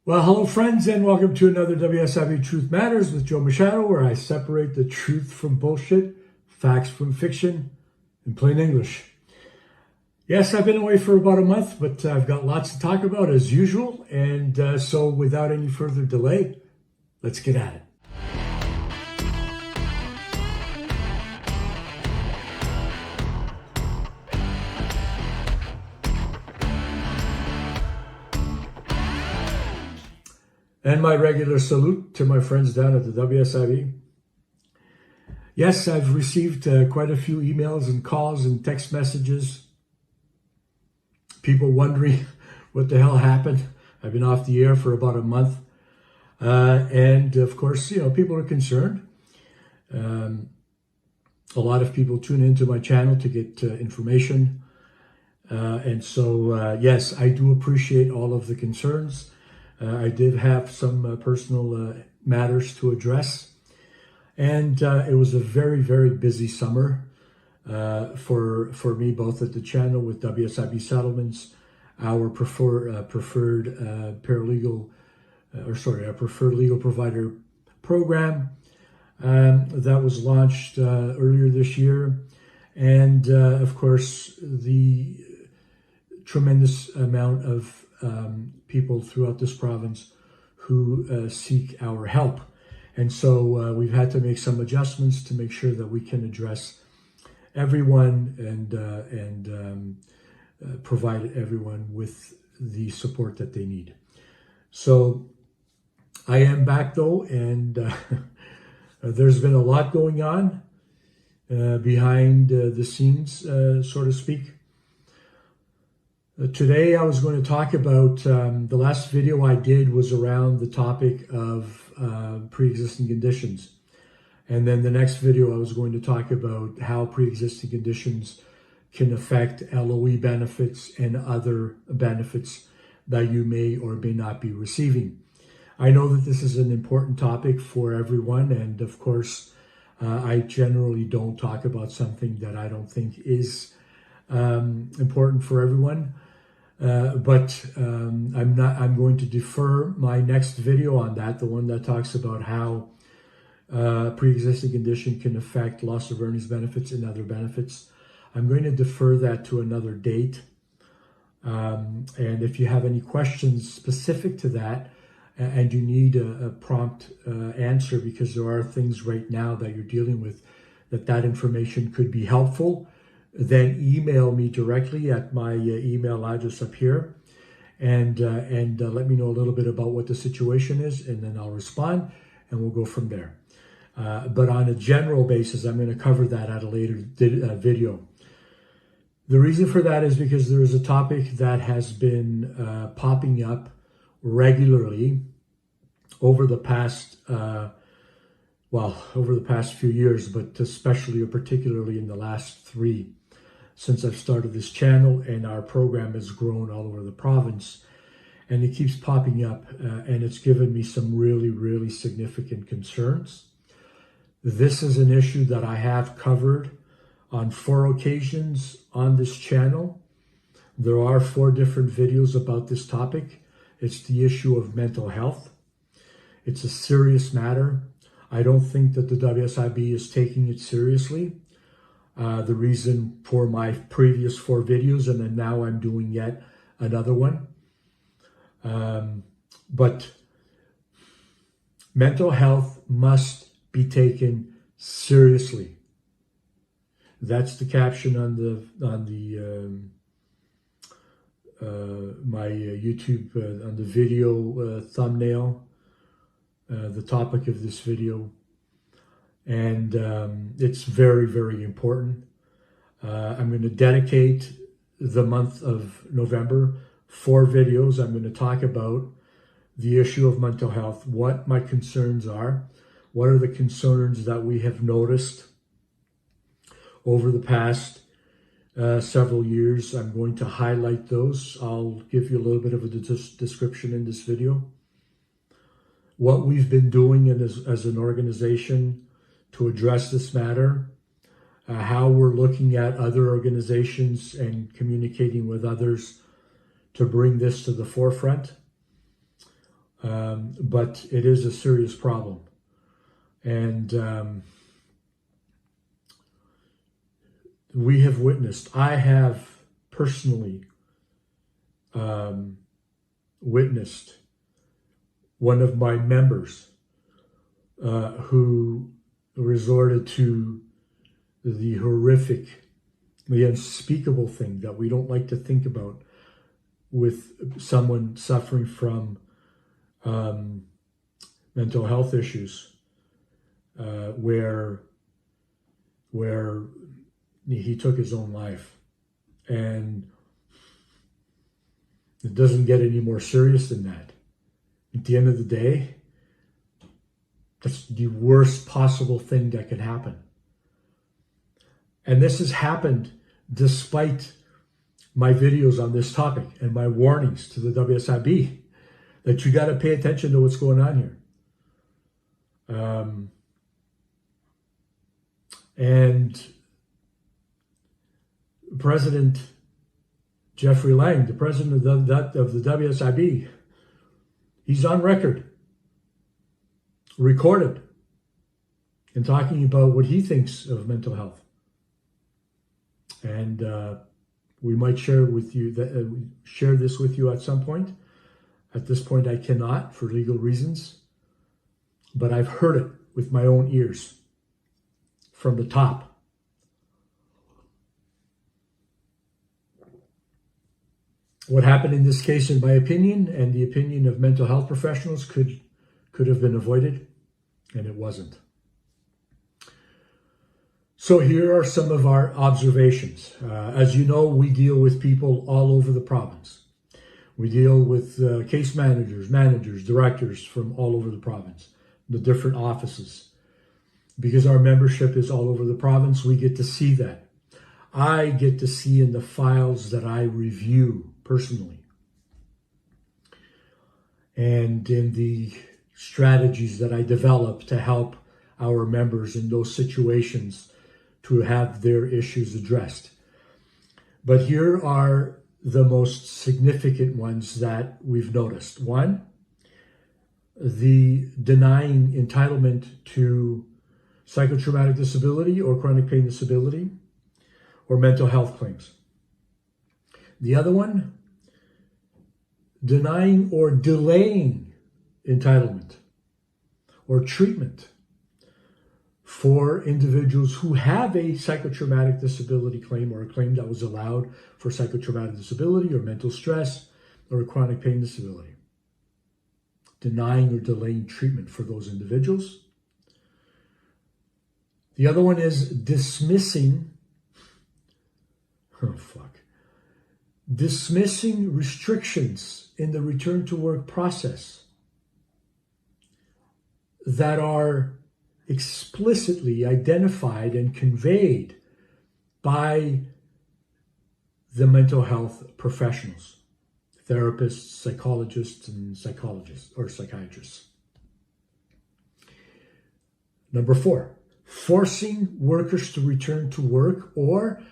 Well, hello friends, and welcome to another WSIB Truth Matters with Joe Machado, where I separate the truth from bullshit, facts from fiction, in plain English. Yes, I've been away for about a month, but I've got lots to talk about as usual, and so without any further delay, let's get at it. And my regular salute to my friends down at the WSIB. Yes, I've received quite a few emails and calls and text messages. People wondering what the hell happened. I've been off the air for about a month. And of course, people are concerned. A lot of people tune into my channel to get information. And so, yes, I do appreciate all of the concerns. I did have some personal matters to address, and it was a very, very busy summer for me, both at the channel with WSIB Settlements, our preferred legal provider program that was launched earlier this year, and of course the tremendous amount of people throughout this province who seek our help. And so we've had to make some adjustments to make sure that we can address everyone and provide everyone with the support that they need. So I am back though, and there's been a lot going on behind the scenes, so to speak. Today I was going to talk about, the last video I did was around the topic of pre-existing conditions. And then the next video I was going to talk about how pre-existing conditions can affect LOE benefits and other benefits that you may or may not be receiving. I know that this is an important topic for everyone, and of course I generally don't talk about something that I don't think is important for everyone. But I'm going to defer my next video on that, the one that talks about how pre-existing condition can affect loss of earnings benefits and other benefits. I'm going to defer that to another date. And if you have any questions specific to that, and you need a prompt answer, because there are things right now that you're dealing with that information could be helpful, then email me directly at my email address up here, and let me know a little bit about what the situation is, and then I'll respond, and we'll go from there. But on a general basis, I'm going to cover that at a later video. The reason for that is because there is a topic that has been popping up regularly over the past few years, but especially or particularly in the last 3, since I've started this channel, and our program has grown all over the province, and it keeps popping up, and it's given me some really, really significant concerns. This is an issue that I have covered on 4 occasions on this channel. There are 4 different videos about this topic. It's the issue of mental health. It's a serious matter. I don't think that the WSIB is taking it seriously. The reason for my previous 4 videos, and then now I'm doing yet another one. But mental health must be taken seriously. That's the caption on my YouTube, on the video thumbnail, the topic of this video. And it's very, very important. I'm going to dedicate the month of November 4 videos. I'm going to talk about the issue of mental health, what my concerns are, what are the concerns that we have noticed over the past several years. I'm going to highlight those. I'll give you a little bit of a description in this video. What we've been doing as an organization to address this matter, how we're looking at other organizations and communicating with others to bring this to the forefront. but it is a serious problem. And we have witnessed, I have personally witnessed one of my members who resorted to the horrific, the unspeakable thing that we don't like to think about with someone suffering from mental health issues, where he took his own life. And it doesn't get any more serious than that. At the end of the day, that's the worst possible thing that could happen. And this has happened despite my videos on this topic and my warnings to the WSIB that you got to pay attention to what's going on here. And President Jeffrey Lang, the president of the WSIB, he's on record, recorded, in talking about what he thinks of mental health. And we might share with you share this with you at some point. At this point, I cannot for legal reasons, but I've heard it with my own ears from the top. What happened in this case, in my opinion, and the opinion of mental health professionals, could have been avoided, and it wasn't. So here are some of our observations. As you know, we deal with people all over the province. We deal with case managers, directors from all over the province, the different offices. Because our membership is all over the province, we get to see that. I get to see in the files that I review personally, and in the strategies that I develop to help our members in those situations to have their issues addressed. But here are the most significant ones that we've noticed. One, the denying entitlement to psychotraumatic disability or chronic pain disability or mental health claims. The other one, denying or delaying entitlement or treatment for individuals who have a psychotraumatic disability claim or a claim that was allowed for psychotraumatic disability or mental stress or a chronic pain disability. Denying or delaying treatment for those individuals. The other one is dismissing restrictions in the return to work process that are explicitly identified and conveyed by the mental health professionals, therapists, psychologists, and psychiatrists. Number 4, forcing workers to return to work or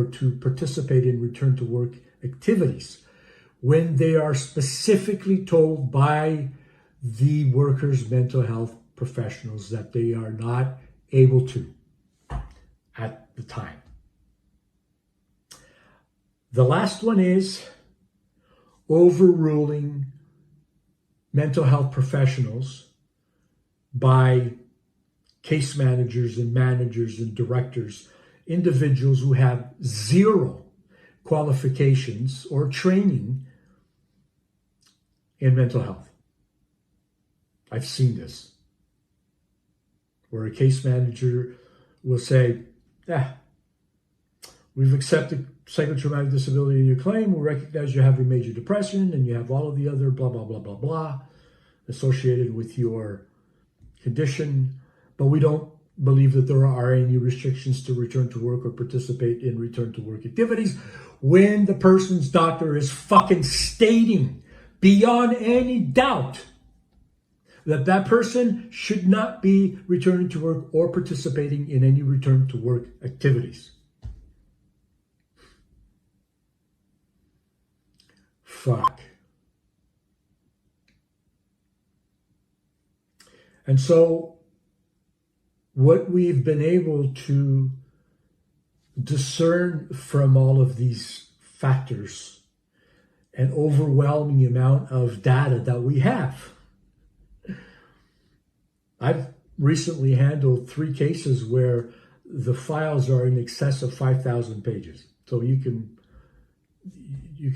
to participate in return to work activities when they are specifically told by the workers' mental health professionals that they are not able to at the time. The last one is overruling mental health professionals by case managers and directors, individuals who have zero qualifications or training in mental health. I've seen this, where a case manager will say, we've accepted psychotraumatic disability in your claim, we recognize you have a major depression and you have all of the other blah, blah, blah, blah, blah associated with your condition, but we don't believe that there are any restrictions to return to work or participate in return to work activities, when the person's doctor is fucking stating beyond any doubt that that person should not be returning to work or participating in any return to work activities. Fuck. And so what we've been able to discern from all of these factors, an overwhelming amount of data that we have. I've recently handled 3 cases where the files are in excess of 5,000 pages. So you can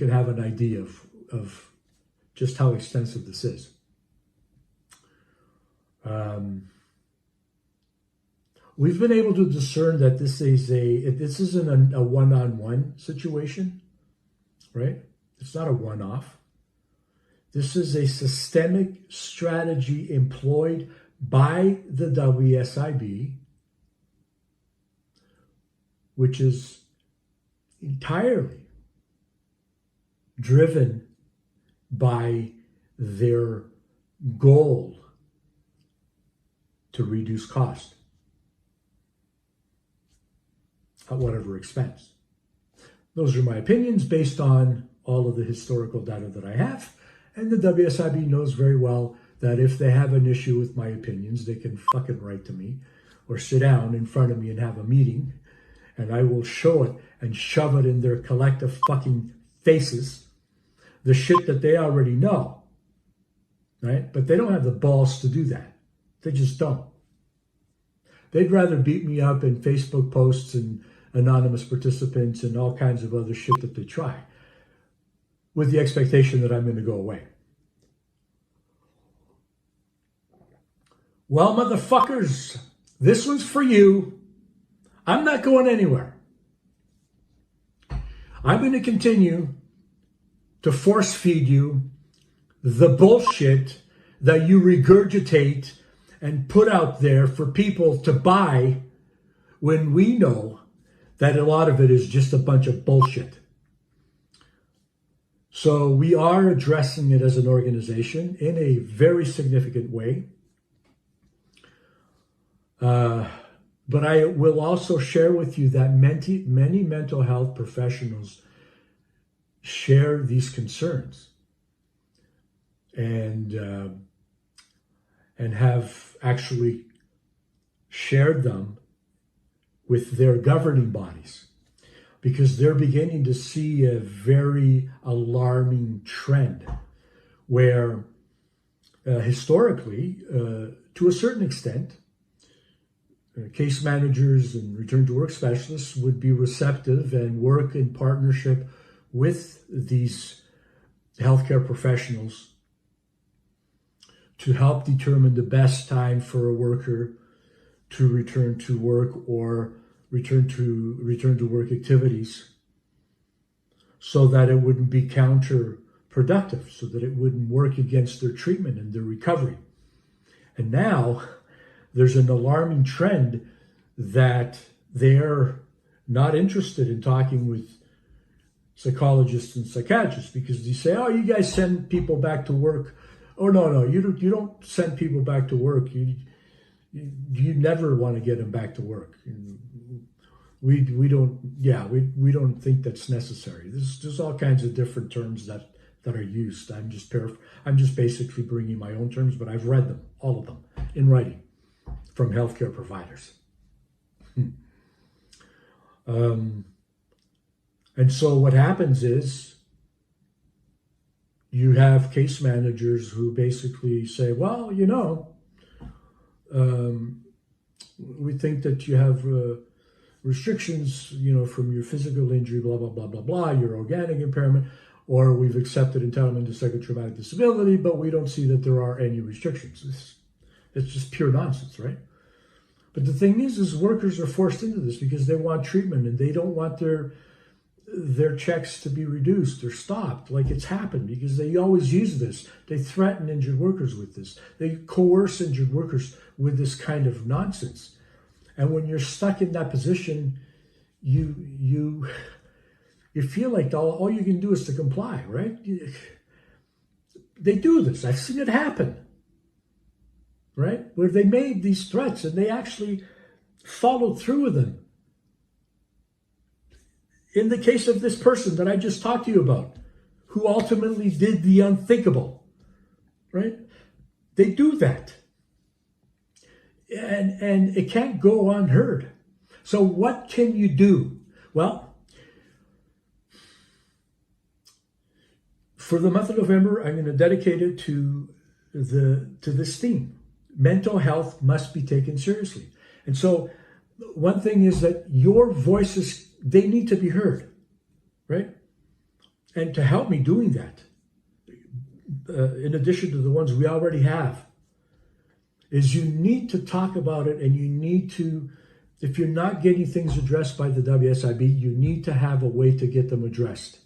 have an idea of just how extensive this is. We've been able to discern that this isn't a one-on-one situation, right? It's not a one-off. This is a systemic strategy employed by the WSIB, which is entirely driven by their goal to reduce cost at whatever expense. Those are my opinions based on all of the historical data that I have, and the WSIB knows very well that if they have an issue with my opinions, they can fucking write to me or sit down in front of me and have a meeting, and I will show it and shove it in their collective fucking faces, the shit that they already know, right? But they don't have the balls to do that. They just don't. They'd rather beat me up in Facebook posts and anonymous participants and all kinds of other shit that they try, with the expectation that I'm going to go away. Well, motherfuckers, this one's for you. I'm not going anywhere. I'm going to continue to force feed you the bullshit that you regurgitate and put out there for people to buy, when we know that a lot of it is just a bunch of bullshit. So we are addressing it as an organization in a very significant way. But I will also share with you that many mental health professionals share these concerns and have actually shared them with their governing bodies, because they're beginning to see a very alarming trend where historically, to a certain extent, case managers and return to work specialists would be receptive and work in partnership with these healthcare professionals to help determine the best time for a worker to return to work or return to work activities, so that it wouldn't be counterproductive, so that it wouldn't work against their treatment and their recovery. And now there's an alarming trend that they're not interested in talking with psychologists and psychiatrists, because they say, oh, you guys send people back to work. Oh, no, you don't send people back to work. You never want to get them back to work. We don't think that's necessary. There's all kinds of different terms that are used. I'm just basically bringing my own terms, but I've read them, all of them, in writing from healthcare providers. And so what happens is you have case managers who basically say, well, we think that you have restrictions, from your physical injury, blah, blah, blah, blah, blah, your organic impairment, or we've accepted entitlement to psychotraumatic disability, but we don't see that there are any restrictions. It's just pure nonsense, right? But the thing is workers are forced into this because they want treatment and they don't want their checks to be reduced or stopped, like it's happened, because they always use this. They threaten injured workers with this. They coerce injured workers with this kind of nonsense. And when you're stuck in that position, you feel like all you can do is to comply, right? They do this. I've seen it happen, right? Where they made these threats and they actually followed through with them. In the case of this person that I just talked to you about, who ultimately did the unthinkable, right? They do that. and it can't go unheard. So what can you do? Well, for the month of November, I'm going to dedicate it to this theme. Mental health must be taken seriously. And so one thing is that your voices, they need to be heard, right? And to help me doing that, in addition to the ones we already have, is you need to talk about it, and you need to, if you're not getting things addressed by the WSIB, you need to have a way to get them addressed.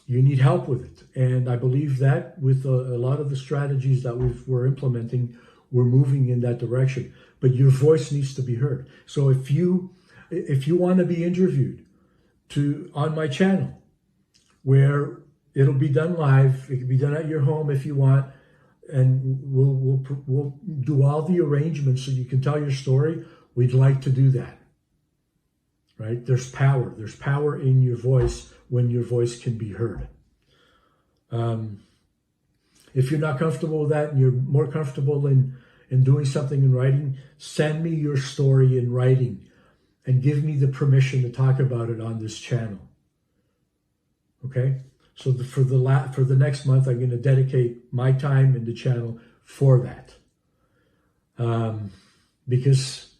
You need help with it. And I believe that with a lot of the strategies that we're implementing, we're moving in that direction. But your voice needs to be heard. So if you want to be interviewed on my channel, where it'll be done live, it can be done at your home if you want, and we'll do all the arrangements so you can tell your story. We'd like to do that. Right? There's power. There's power in your voice when your voice can be heard. If you're not comfortable with that and you're more comfortable in doing something in writing, send me your story in writing and give me the permission to talk about it on this channel. Okay? So for the next month, I'm going to dedicate my time in the channel for that. Because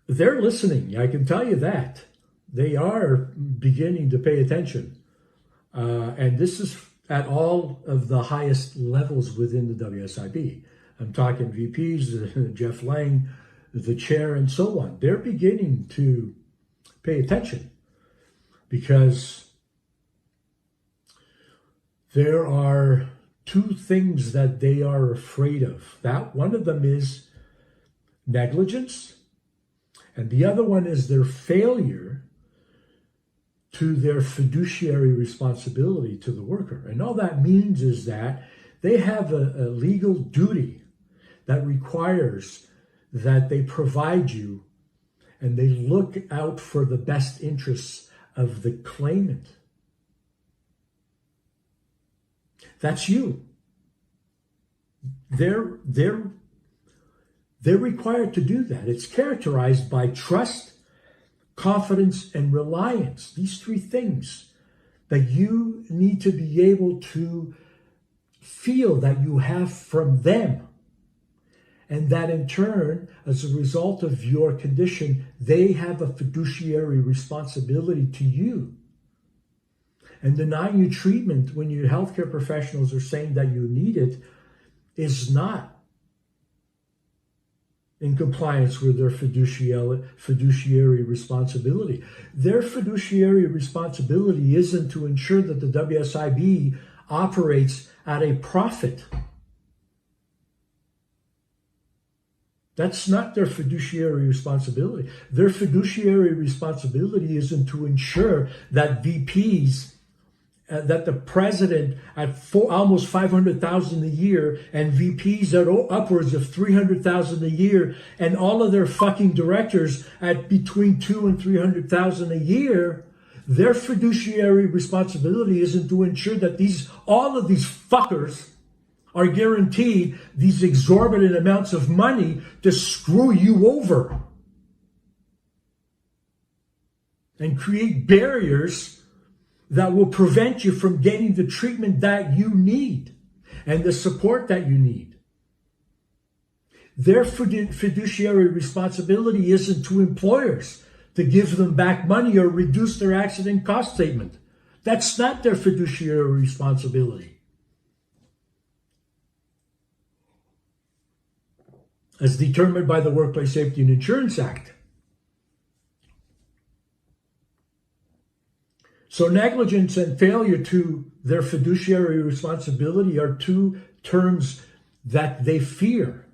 they're listening. I can tell you that. They are beginning to pay attention. And this is at all of the highest levels within the WSIB. I'm talking VPs, Jeff Lang, the chair, and so on. They're beginning to pay attention because there are two things that they are afraid of. That one of them is negligence, and the other one is their failure to their fiduciary responsibility to the worker. And all that means is that they have a legal duty that requires that they provide you and they look out for the best interests of the claimant. That's you. They're required to do that. It's characterized by trust, confidence, and reliance. These three things that you need to be able to feel that you have from them. And that in turn, as a result of your condition, they have a fiduciary responsibility to you. And denying you treatment when your healthcare professionals are saying that you need it is not in compliance with their fiduciary responsibility. Their fiduciary responsibility isn't to ensure that the WSIB operates at a profit. That's not their fiduciary responsibility. Their fiduciary responsibility isn't to ensure that VPs, that the president at almost $500,000 a year and VPs at upwards of $300,000 a year and all of their fucking directors at between $200,000 and $300,000 a year, their fiduciary responsibility isn't to ensure that all of these fuckers are guaranteed these exorbitant amounts of money to screw you over and create barriers that will prevent you from getting the treatment that you need and the support that you need. Their fiduciary responsibility isn't to employers to give them back money or reduce their accident cost statement. That's not their fiduciary responsibility. As determined by the Workplace Safety and Insurance Act. So negligence and failure to their fiduciary responsibility are two terms that they fear.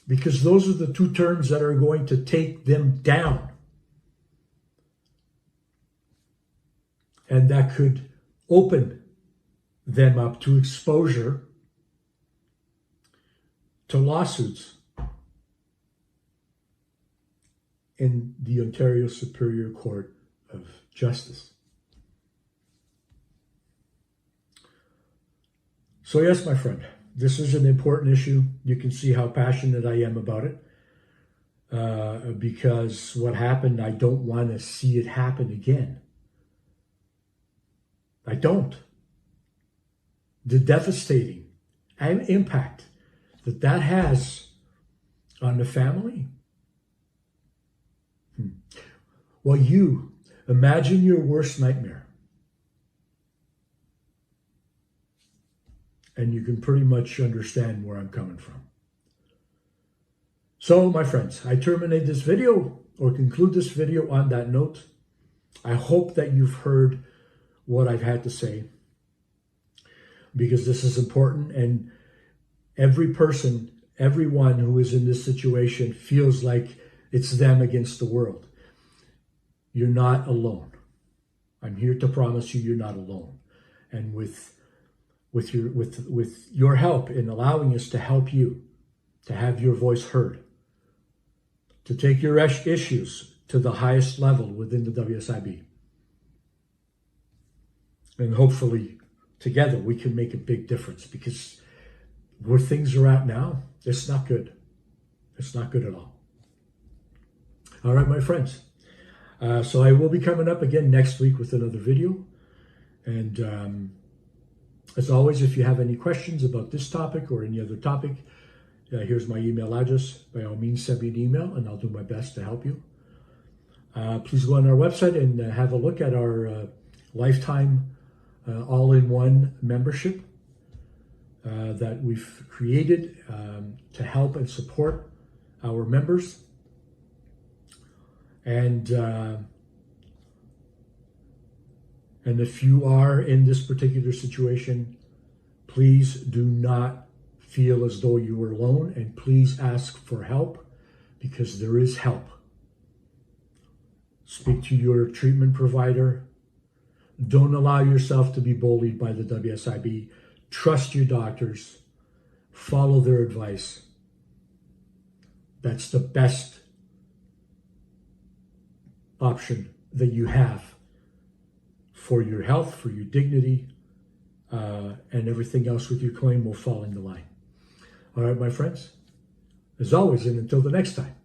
Because those are the two terms that are going to take them down. And that could open them up to exposure to lawsuits in the Ontario Superior Court of Justice. So yes, my friend, this is an important issue. You can see how passionate I am about it. Because what happened, I don't want to see it happen again. I don't. The devastating impact that has on the family. Well, you imagine your worst nightmare. And you can pretty much understand where I'm coming from. So, my friends, I terminate this video or conclude this video on that note. I hope that you've heard what I've had to say, because this is important, and every person, everyone who is in this situation feels like it's them against the world. You're not alone. I'm here to promise you you're not alone. And with your help in allowing us to help you, to have your voice heard, to take your issues to the highest level within the WSIB. And hopefully together we can make a big difference, because where things are at now, it's not good. It's not good at all. All right, my friends. So I will be coming up again next week with another video. And as always, if you have any questions about this topic or any other topic, here's my email address. By all means, send me an email and I'll do my best to help you. Please go on our website and have a look at our lifetime all-in-one membership that we've created to help and support our members. And if you are in this particular situation, please do not feel as though you are alone, and please ask for help, because there is help. Speak to your treatment provider. Don't allow yourself to be bullied by the WSIB. Trust your doctors. Follow their advice. That's the best option that you have for your health, for your dignity, and everything else with your claim will fall into line. All right, my friends, as always, and until the next time,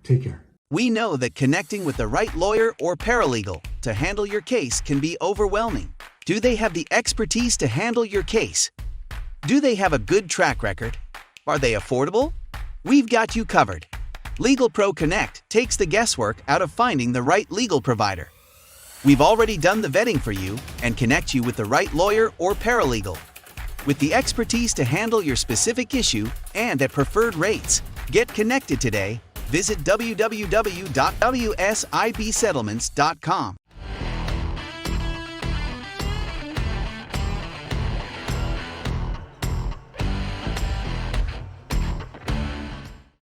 take care. We know that connecting with the right lawyer or paralegal to handle your case can be overwhelming. Do they have the expertise to handle your case? Do they have a good track record? Are they affordable? We've got you covered. Legal Pro Connect takes the guesswork out of finding the right legal provider. We've already done the vetting for you and connect you with the right lawyer or paralegal. With the expertise to handle your specific issue and at preferred rates. Get connected today. Visit www.wsibsettlements.com.